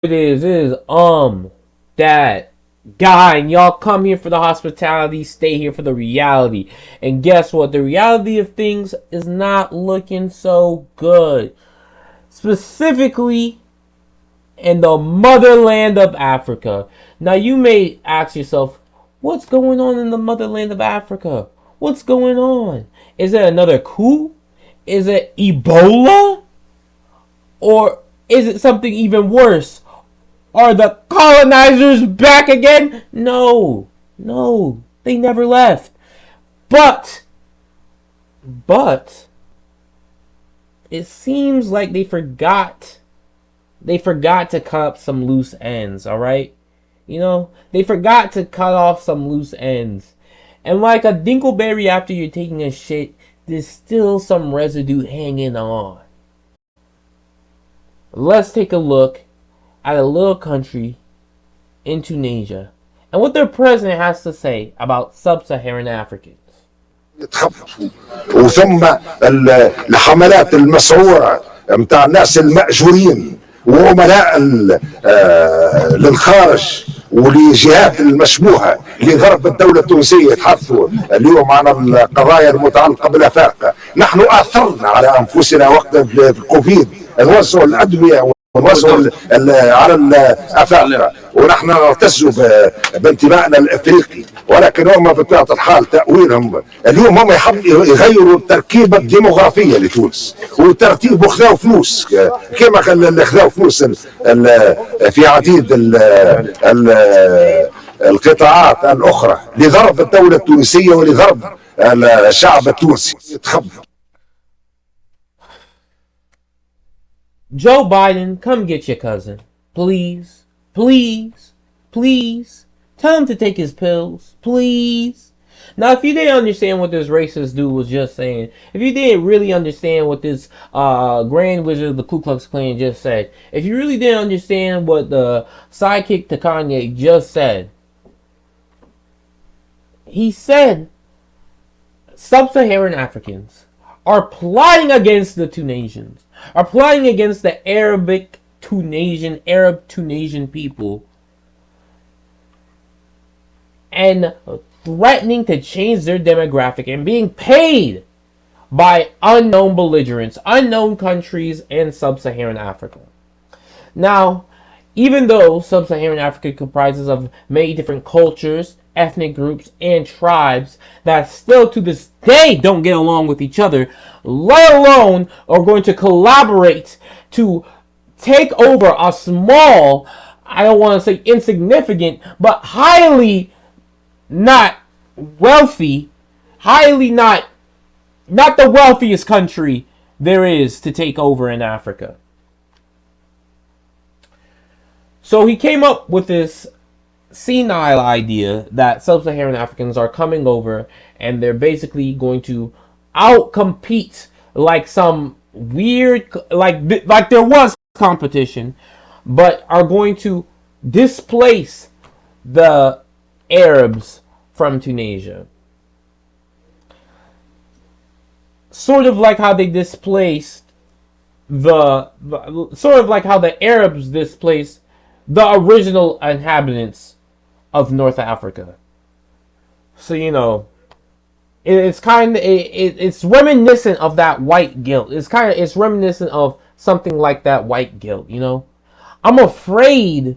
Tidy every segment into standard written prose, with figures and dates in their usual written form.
It is that guy, and y'all come here for the hospitality, stay here for the reality. And guess what? The reality of things is not looking so good. Specifically in the motherland of Africa. Now you may ask yourself, what's going on in the motherland of Africa? What's going on? Is it another coup? Is it Ebola? Or is it something even worse? Are the colonizers back again? No, they never left. But, it seems like they forgot to cut up some loose ends, alright? They forgot to cut off some loose ends. And like a dingleberry after you're taking a shit, there's still some residue hanging on. Let's take a look at a little country in Tunisia and what their president has to say about sub-Saharan Africans. وثم الحملات المسعورة متاع الناس المأجورين وعملاء للخارج ولجهات المشبوهة لضرب الدولة التونسية يتحدثوا اليوم عن القضايا المتعلقة بالأفاقة. نحن آثرنا على أنفسنا وقت الكوفيد نوزعوا الأدوية ونوزعوا على الأفاقة، ونحن نعتز بانتمائنا الافريقي، ولكن هم بطبيعه الحال تاويلهم اليوم هم يحبوا يغيروا التركيبه الديموغرافيه لتونس، وترتيب خذاو فلوس كما خذاو فلوس في عديد القطاعات الاخرى لضرب الدوله التونسيه ولضرب الشعب التونسي. Joe Biden, come get your cousin. Please. Please. Please. Tell him to take his pills. Please. Now, if you didn't understand what this racist dude was just saying, if you didn't really understand what this Grand Wizard of the Ku Klux Klan just said, if you really didn't understand what the sidekick to Kanye just said, he said sub-Saharan Africans are plotting against the Tunisians, are plotting against the Arab Tunasian people, and threatening to change their demographic and being paid by unknown belligerents, unknown countries, and sub-Saharan Africa. Now, even though sub-Saharan Africa comprises of many different cultures, ethnic groups, and tribes that still to this day don't get along with each other, let alone are going to collaborate to take over a small, I don't want to say insignificant, but highly not wealthy, highly not the wealthiest country there is to take over in Africa. So he came up with this senile idea that sub-Saharan Africans are coming over and they're basically going to outcompete like some weird, like there was competition, but are going to displace the Arabs from Tunisia. Sort of like how they displaced sort of like how the Arabs displaced the original inhabitants of North Africa. So it's reminiscent of that white guilt. It's reminiscent of something like that white guilt. I'm afraid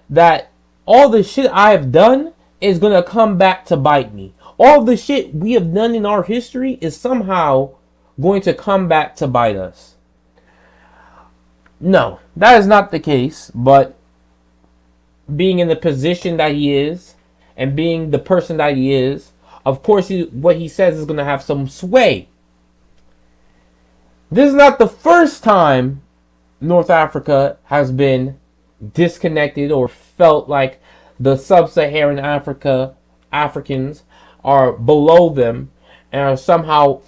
that all the shit I have done is gonna come back to bite me. All the shit we have done in our history is somehow going to come back to bite us. No, that is not the case, but being in the position that he is and being the person that he is, of course what he says is going to have some sway. This is not the first time North Africa has been disconnected or felt like the sub-Saharan Africans are below them and are somehow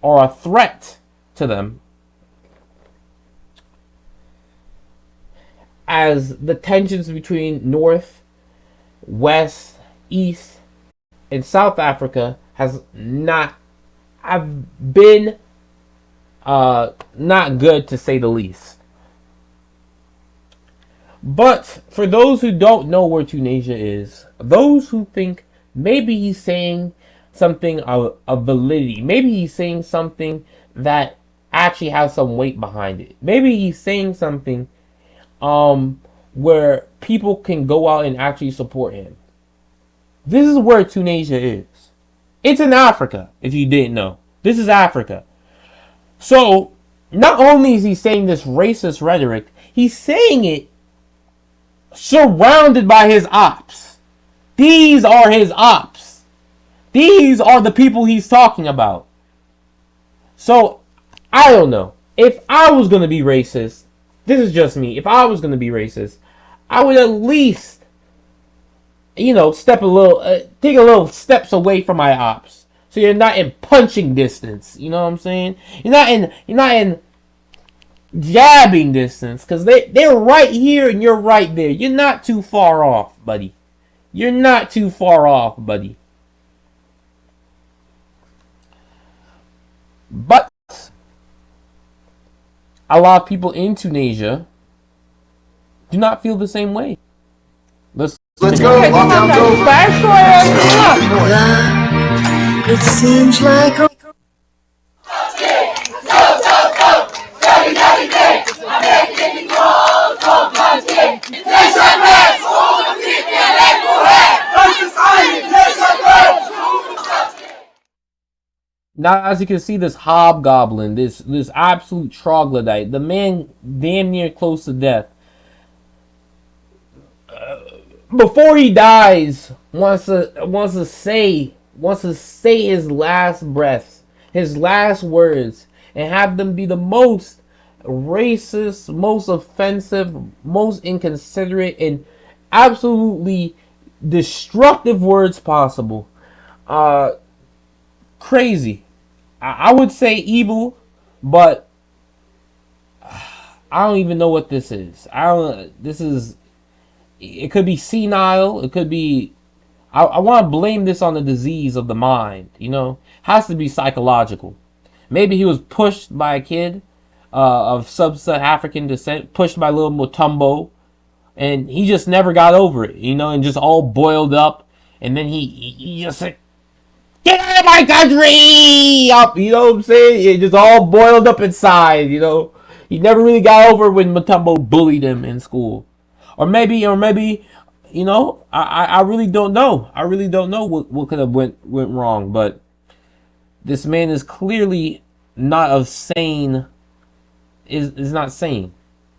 a threat to them. As the tensions between North, West, East, and South Africa have been not good, to say the least. But for those who don't know where Tunisia is, those who think maybe he's saying something of validity, maybe he's saying something that actually has some weight behind it. Maybe he's saying something where people can go out and actually support him. This is where Tunisia is. It's in Africa, if you didn't know. This is Africa. So, not only is he saying this racist rhetoric, he's saying it surrounded by his ops. These are his ops. These are the people he's talking about. So, I don't know. If I was going to be racist, this is just me. If I was going to be racist, I would at least, take a little steps away from my ops. So you're not in punching distance. You know what I'm saying? You're not in jabbing distance, because they're right here and you're right there. You're not too far off, buddy. You're not too far off, buddy. But a lot of people in Tunisia do not feel the same way. Let's go. Lockdown's over. It seems like a Now, as you can see, this hobgoblin, this absolute troglodyte, the man damn near close to death, before he dies, wants to say his last breaths, his last words, and have them be the most racist, most offensive, most inconsiderate, and absolutely destructive words possible. Crazy. I would say evil, but I don't even know what this is. It could be senile. It could be, I want to blame this on the disease of the mind, Has to be psychological. Maybe he was pushed by a kid of sub-African descent, pushed by little Mutombo, and he just never got over it, and just all boiled up, and then he just said, "Get out of my country!" Up, you know what I'm saying? It just all boiled up inside, He never really got over when Mutombo bullied him in school. Or maybe, I really don't know. I really don't know what could have went wrong, but this man is clearly not of sane, is not sane.